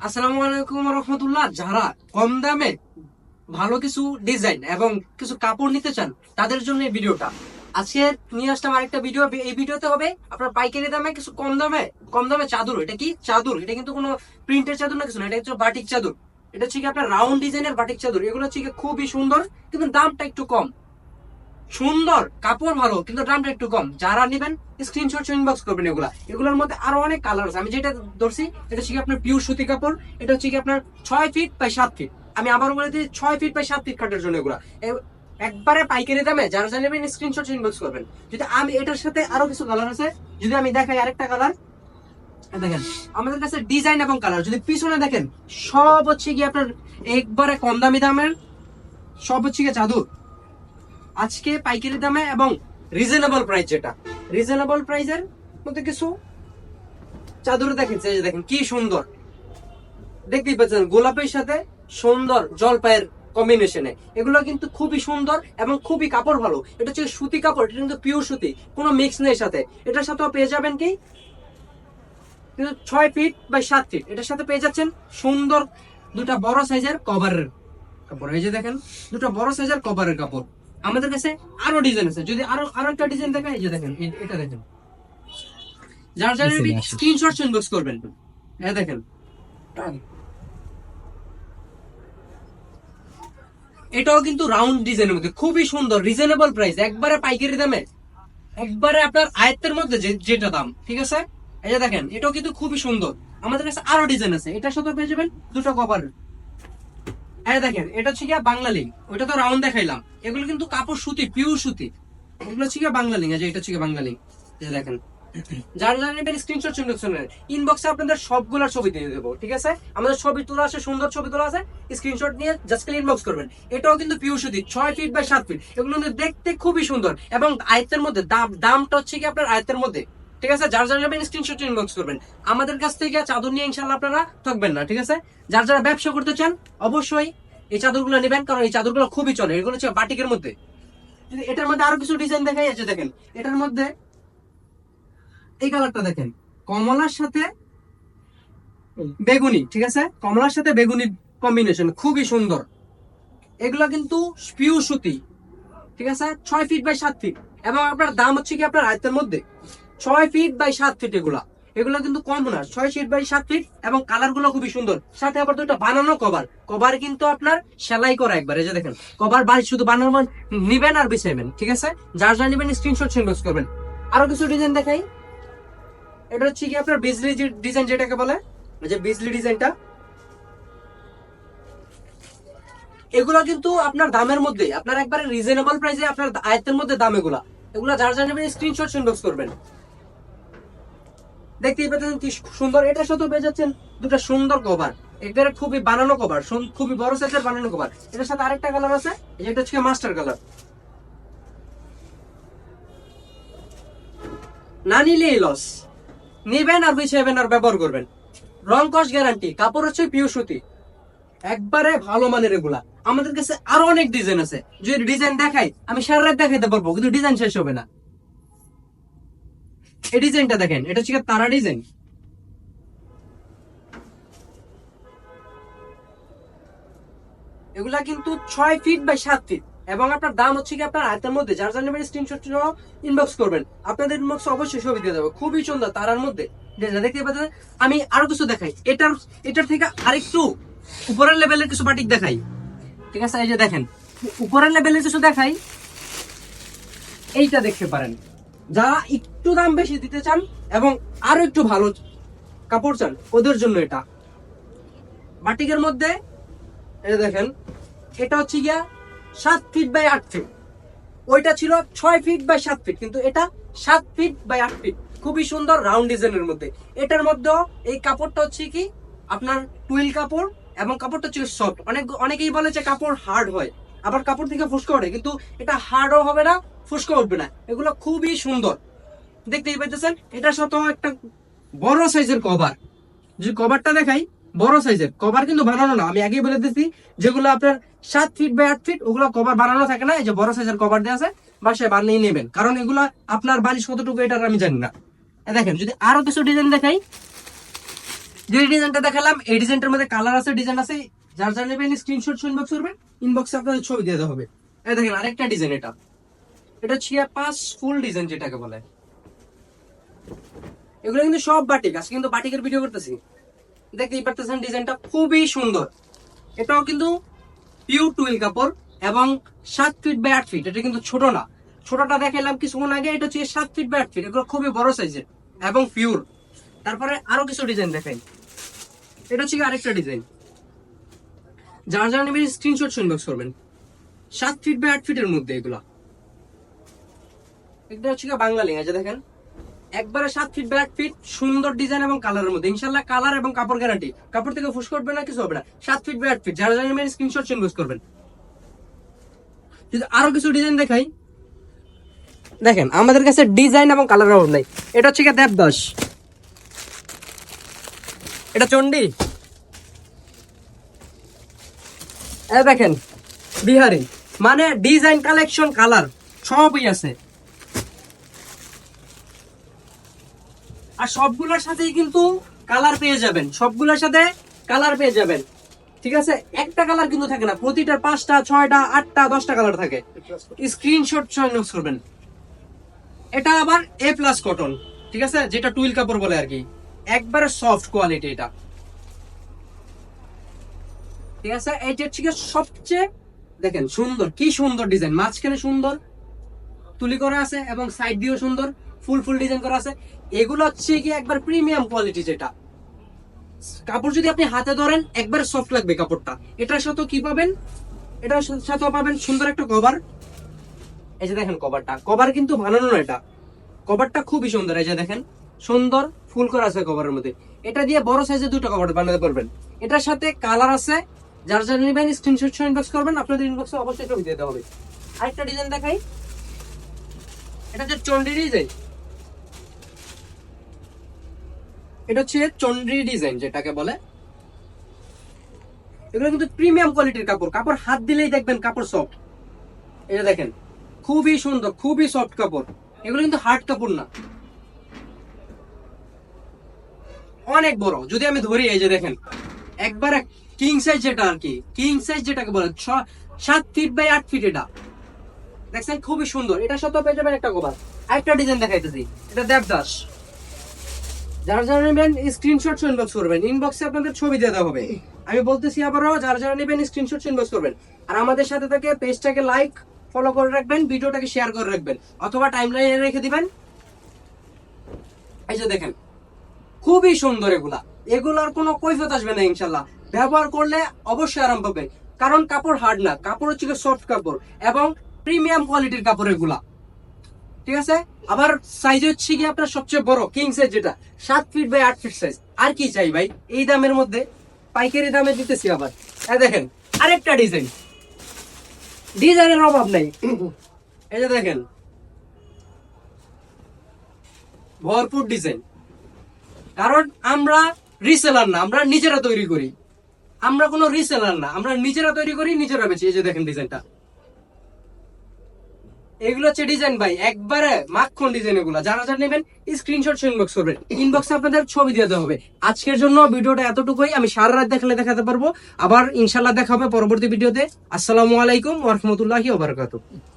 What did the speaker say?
আসসালামু আলাইকুম রহমতুল্লাহ। যারা কম দামে ভালো কিছু ডিজাইন এবং কিছু কাপড় নিতে চান তাদের জন্য এই ভিডিওটা। আজকে নিয়ে আসলাম আরেকটা ভিডিও। এই ভিডিওতে হবে আপনার পাইকারি দামে কিছু কম দামে চাদর। এটা কি চাদর? এটা কিন্তু কোনো প্রিন্টের চাদর না, কিছু না, এটা হচ্ছে বাটিক চাদর। এটা হচ্ছে কি আপনার রাউন্ড ডিজাইনের বাটিক চাদর। এগুলো হচ্ছে কি খুবই সুন্দর, কিন্তু দামটা একটু কম। সুন্দর কাপড় ভালো, কিন্তু দামটা একটু কম। যারা নেবেন স্ক্রিনশট ইনবক্স করবেন। এগুলোর মধ্যে আরো অনেক কালার আছে। আমি যেটা ধরছি এটা হচ্ছে কি আপনার পিওর সুতি কাপড়। এটা হচ্ছে কি আপনার 6 ফিট বাই 7 ফিট। আমি আবার বলে দিই 6 ফিট বাই 7 ফিট কাটের জন্য এগুলা একবারে পাইকারি দামে। যারা নেবেন স্ক্রিনশট ইনবক্স করবেন। যদি আমি এটার সাথে আরো কিছু কালার আছে, যদি আমি দেখাই আরেকটা কালার দেখেন আমাদের কাছে ডিজাইন এবং কালার। যদি পিছনে দেখেন সব হচ্ছে কি আপনার একবারে কম দামি দামের, সব হচ্ছে কি চাদর। আজকে পাইকারি দামে এবং রিজনেবল প্রাইস, যেটা রিজনেবল প্রাইসের মধ্যে কিছু চাদর দেখেন। এই যে দেখেন কি সুন্দর, দেখতেই পাচ্ছেন গোলাপের সাথে সুন্দর জলপাইয়ের কম্বিনেশনে। এগুলো কিন্তু খুবই সুন্দর এবং খুবই কাপড় ভালো। এটা হচ্ছে সুতি কাপড়, এটা কিন্তু পিওর সুতি, কোনো মিক্স নেই সাথে। এটার সাথেও পেয়ে যাবেন কি কিন্তু 6 ফিট বাই 7 ফিট। এটার সাথে পেয়ে যাচ্ছেন সুন্দর দুটা বড় সাইজের কভারের কাপড়। এই যে দেখেন দুটো বড় সাইজের কভারের কাপড়। আমাদের কাছে আরো ডিজাইন আছে। যদি আরো আরো একটা ডিজাইন দেখায়, এই যে দেখেন এটা দেখেন। যার যার স্ক্রিনশট ইনবক্স করবেন। এই দেখেন এটাও কিন্তু রাউন্ড ডিজাইনের মধ্যে খুবই সুন্দর, রিজনেবল প্রাইস, একবারে পাইকারি দামে, একবারে আপনার আয়ত্তের মধ্যে যেটা দাম। ঠিক আছে, এই যে দেখেন এটাও কিন্তু খুবই সুন্দর। আমাদের কাছে আরো ডিজাইন আছে। এটার সাথে পেয়ে যাবেন দুটো কভার। এই দেখেন এটা হচ্ছে গিয়া বাংলা লিঙ্ক, ওইটা তো রাউন্ড দেখাইলাম। এগুলো কিন্তু কাপড় সুতি, পিওর সুতি। এগুলো হচ্ছে গিয়া বাংলা লিঙ্ক। এটা হচ্ছে গিয়া বাংলা লিঙ্ক। এই দেখেন যারা যারা নেবেন স্ক্রিনশট ইনবক্সে আপনাদের সবগুলোর ছবি দিয়ে দেবো। ঠিক আছে, আমাদের ছবি তোলা আছে, সুন্দর ছবি তোলা আছে। স্ক্রিনশট নিয়ে জাস্ট ইনবক্স করবেন। এটাও কিন্তু পিওর সুতি, 6 ফিট বাই 7 ফিট। এগুলো কিন্তু দেখতে খুবই সুন্দর এবং আয়ত্তের মধ্যে। দামটা হচ্ছে কি আপনার আয়ত্তের মধ্যে। ঠিক আছে, যার যারা নেবেন স্ক্রিনশট ইনবক্স করবেন। আমাদের কাছ থেকে চাদর নিয়ে ইনশাল্লাহ আপনারা ঠকবেন না। ঠিক আছে, যারা যারা ব্যবসা করতে চান অবশ্যই এই চাদরগুলো নেবেন, কারণ এই চাদরগুলো খুবই চলে। এগুলো হচ্ছে বাটিকের মধ্যে। এটার মধ্যে আরো কিছু ডিজাইন দেখাই আছে। দেখেন এটার মধ্যে এই কালারটা দেখেন, কমলার সাথে বেগুনি। ঠিক আছে, কমলার সাথে বেগুনি কম্বিনেশন খুবই সুন্দর। এগুলা কিন্তু পিওর সুতি। ঠিক আছে, 6 ফিট বাই 7 ফিট এবং আপনার দাম হচ্ছে কি আপনার আয়ত্তের মধ্যে। 6 ফিট বাই 7 ফিট এগুলা এগুলা কিন্তু কম না, 6 ফিট বাই 7 ফিট। এবং কালার গুলো খুবই সুন্দর। সাথে আবার দুটো বানানো কভার কিন্তু আপনার সেলাই করা একবার। এই যে দেখেন কভার বাড়ি শুধু বানানো নিবেন আর বিছাইবেন। ঠিক আছে, যার যা নিবেন স্ক্রিনশট ইনবক্স করবেন। আরো কিছু ডিজাইন দেখাই। এটা হচ্ছে কি আপনার বিজলি ডিজাইন, যেটাকে বলে যে বিজলি ডিজাইনটা। এগুলো কিন্তু আপনার দামের মধ্যে, আপনার একবারে রিজনেবল প্রাইসে, আপনার আয়ত্তের মধ্যে দাম। এগুলা যার যার নেবেন স্ক্রিনশট ইনবক্স করবেন। দেখতেই পাচ্ছেন কি সুন্দর। এটার সাথে পেয়ে যাচ্ছেন দুটো সুন্দর কভার, একবারে খুবই বানানো কভার, খুবই বড় সাইজের বানানো কভার। এটার সাথে আরেকটা কালার আছে, এটা হচ্ছে মাস্টার কালার। না নিলেই লস, নিবেন আর বিছাইবেন আর ব্যবহার করবেন। রং কস গ্যারান্টি। কাপড় হচ্ছে পিওর সুতি, একবারে ভালো মানের এগুলা। আমাদের কাছে আরো অনেক ডিজাইন আছে। যদি ডিজাইন দেখাই আমি সারা রাত দেখাইতে পারবো, কিন্তু ডিজাইন শেষ হবে না। এই ডিজাইনটা দেখেন, এটা হচ্ছে তারা ডিজাইন। এগুলা কিন্তু 6 ফিট বাই 7 ফিট এবং আপনার দাম হচ্ছে কি আপনার আয়তের মধ্যে। যার জন্য স্ক্রিনশট ইনবক্স করবেন, আপনাদের ইনবক্স অবশ্যই ছবি দিয়ে দেবো। খুবই সুন্দর তারার মধ্যে দেখতে পাচ্ছেন। আমি আরো কিছু দেখাই। এটার থেকে আরেকটু উপরের লেভেলের কিছু বাটিক দেখাই। ঠিক আছে, এই যে দেখেন উপরের লেভেলের কিছু দেখাই। এইটা দেখতে পারেন, যারা একটু দাম বেশি দিতে চান এবং আরো একটু ভালো কাপড় চান ওদের জন্য এটা বাটিকের মধ্যে। এই দেখেন এটা হচ্ছে গিয়া 7 ফিট বাই 8 ফিট। ওইটা ছিল 6 ফিট বাই 7 ফিট, কিন্তু এটা 7 ফিট বাই 8 ফিট। খুবই সুন্দর রাউন্ড ডিজাইনের মধ্যে। এটার মধ্যেও এই কাপড়টা হচ্ছে কি আপনার টুইল কাপড় এবং কাপড়টা হচ্ছে সফট। অনেকেই বলে যে কাপড় হার্ড হয়, আবার কাপড় থেকে ফুসকা ওঠে, কিন্তু এটা হার্ডও হবে না, ফুসকা উঠবে না। এগুলো খুবই সুন্দর, দেখতেই পাইতেছেন। এটার সাথেও একটা বড় সাইজের কভার। যে কভারটা দেখাই, বড় সাইজের কভার কিন্তু বানানো না। আমি আগেই বলে দিচ্ছি, যেগুলো আপনার 7 ফিট বাই 8 ফিট ওগুলো কভার বানানো থাকে না। এই যে বড় সাইজের কভার দেওয়া আছে, বাসায় বানিয়ে নেবেন, কারণ এগুলা আপনার বালিশ কতটুকু এটা আমি জানি না। দেখেন যদি আরো কিছু ডিজাইন দেখাই, যে ডিজাইনটা দেখালাম এই ডিজাইনটার মধ্যে কালার আছে, ডিজাইন আছে, যার যার নেবেন স্ক্রিনশট ইনবক্স করবেন, ইনবক্সে আপনাদের ছবি দিয়ে দেওয়া হবে। এই দেখেন আরেকটা ডিজাইন, এটা চিয়া পাস ফুল ডিজাইন যেটাকে বলে। এগুলো কিন্তু সব বাটিক, আজকে কিন্তু বাটিকের ভিডিও করতেছি। দেখতেই পারতেছেন ডিজাইনটা খুবই সুন্দর। এটাও কিন্তু পিওর টুইল কাপড় এবং 7 ফিট বাই 8 ফিট। এটা কিন্তু ছোট না, ছোটটা দেখালাম কিছুক্ষণ আগে, এটা হচ্ছে 7 ফিট বাই 8 ফিট। এগুলো খুবই বড় সাইজের এবং পিওর। তারপরে আরো কিছু ডিজাইন দেখাই, এটা হচ্ছে আরেকটা ডিজাইন। যারা যারা নেবেন স্ক্রিনশট ইনবক্স করবেন। 7 ফিট বাই 8 ফিটের মধ্যে এগুলা। এটা হচ্ছে বাংলা লেহেঙ্গা, যে দেখেন একবারে 7 ফিট বাই 8 ফিট, সুন্দর ডিজাইন এবং কালারের মধ্যে। ইনশাআল্লাহ কালার এবং কাপড় গ্যারান্টি, কাপড় থেকে ফুস করবে না, কিছু হবে না। 7 ফিট বাই 8 ফিট, যারা যারা নেবেন স্ক্রিনশট ইনবক্স করবেন। যদি আরো কিছু ডিজাইন দেখাই, দেখেন আমাদের কাছে ডিজাইন এবং কালার অভাব নাই। এটা হচ্ছে দেবদাস, এটা চন্ডী, দেখেন বিহারি, মানে ডিজাইন কালেকশন কালার সবই আছে। আর সবগুলোর সাথেই কিন্তু কালার পেয়ে যাবেন, সবগুলোর সাথে কালার পেয়ে যাবেন। ঠিক আছে, একটা কালার কিন্তু থাকে না, প্রতিটার 5টা 6টা 8টা 10টা কালার থাকে। স্ক্রিনশট ইনবক্স করবেন। এটা আবার A+ কটন, ঠিক আছে, যেটা টুইল কাপড় বলে আর কি, একবারে সফট কোয়ালিটি এটা। ঠিক আছে, এইটা হচ্ছে সবচেয়ে দেখেন সুন্দর, কি সুন্দর ডিজাইন, মাঝখানে সুন্দর তুলি করা আছে এবং সাইড দিয়েও সুন্দর ফুল ফুল ডিজাইন করা আছে। এগুলো হচ্ছে কি একবার প্রিমিয়াম কোয়ালিটি, যেটা কাপড় যদি আপনি হাতে ধরেন একবার সফট লাগবে কাপড়টা। এটার সাথে কি পাবেন, এটার সাথে পাবেন সুন্দর একটা কভার। এই যে দেখেন কভারটা, কভার কিন্তু বানানো না, এটা কভারটা খুবই সুন্দর। এই যে দেখেন সুন্দর ফুল করা আছে কভারের মধ্যে। এটা দিয়ে বড় সাইজের 2টা কভার বানাতে পারবেন। এটার সাথে কালার আছে, যারা যারা নেবেন স্ক্রিনশট ইনবক্স করবেন, আপনাদের ইনবক্সে অবশ্যই ছবি দিতে হবে। আরেকটা ডিজাইন দেখাই, এটা হচ্ছে চন্ডী ডিজাইন। এটা হচ্ছে চন্ডী ডিজাইন যেটাকে বলে। এগুলো কিন্তু প্রিমিয়াম কোয়ালিটির কাপড়, কাপড় হাত দিলেই দেখবেন কাপড় সফট। এটা দেখেন খুবই সুন্দর, খুবই সফট কাপড়। এগুলো কিন্তু হার্ড কাপড় না, অনেক বড়। যদি আমি ধরি, এই যে দেখেন একবারে কিং সাইজ, যেটা আর কি কিং সাইজ যেটাকে বলে, 7 ফিট বাই 8 ফিট। এটা দেখছেন খুবই সুন্দর। এটার সাথে পেয়ে যাবেন একটা কভার। আরেকটা ডিজাইন দেখাইতেছি, এটা দেবদাস। যারা যারা নেবেন স্ক্রিনশট ইনবক্স করবেন, ইনবক্সে আপনাদের ছবি দিয়ে দেওয়া হবে। আমি বলতেছি আবারও, যারা যারা নেবেন স্ক্রিনশট ইনবক্স করবেন। আর আমাদের সাথে থেকে পেজটাকে লাইক ফলো করে রাখবেন, ভিডিওটাকে শেয়ার করে রাখবেন, অথবা টাইমলাইনে রেখে দিবেন। এই যে দেখেন খুবই সুন্দর এগুলা, এগুলার কোনো কৈফিয়ত আসবে না ইনশাল্লাহ। ব্যবহার করলে অবশ্যই আরাম পাবেন, কারণ কাপড় হার্ড না, কাপড় হচ্ছে সফট কাপড় এবং প্রিমিয়াম কোয়ালিটির কাপড় এগুলা। ঠিক আছে, আবার সাইজ হচ্ছে কি আপনার সবচেয়ে বড় কিং সাইজ, যেটা 7 ফিট বাই 8 ফিট সাইজ। আর কি চাই ভাই এই দামের মধ্যে, পাইকারি দামে দিতেছি। আবার দেখেন আরেকটা ডিজাইন, ডিজাইনের অভাব নাই। এই যে দেখেন ভরপুর ডিজাইন, কারণ আমরা রিসেলার না, আমরা নিজেরা তৈরি করি। আমরা কোনো রিসেলার না, আমরা নিজেরা তৈরি করি, নিজেরা বেচি। এই যে দেখেন ডিজাইনটা, এগুলো হচ্ছে ডিজাইন ভাই একবারে মাখন ডিজাইন। এগুলো যারা যারা নেবেন স্ক্রিনশট ইনবক্স করবেন, ইনবক্সে আপনাদের ছবি দিতে হবে। আজকের জন্য ভিডিওটা এতটুকুই, আমি সারা রাত দেখাতে পারবো। আবার ইনশাল্লাহ দেখা হবে পরবর্তী ভিডিওতে। আসসালামু আলাইকুম ওয়া রাহমাতুল্লাহি ওয়া বারাকাতুহু।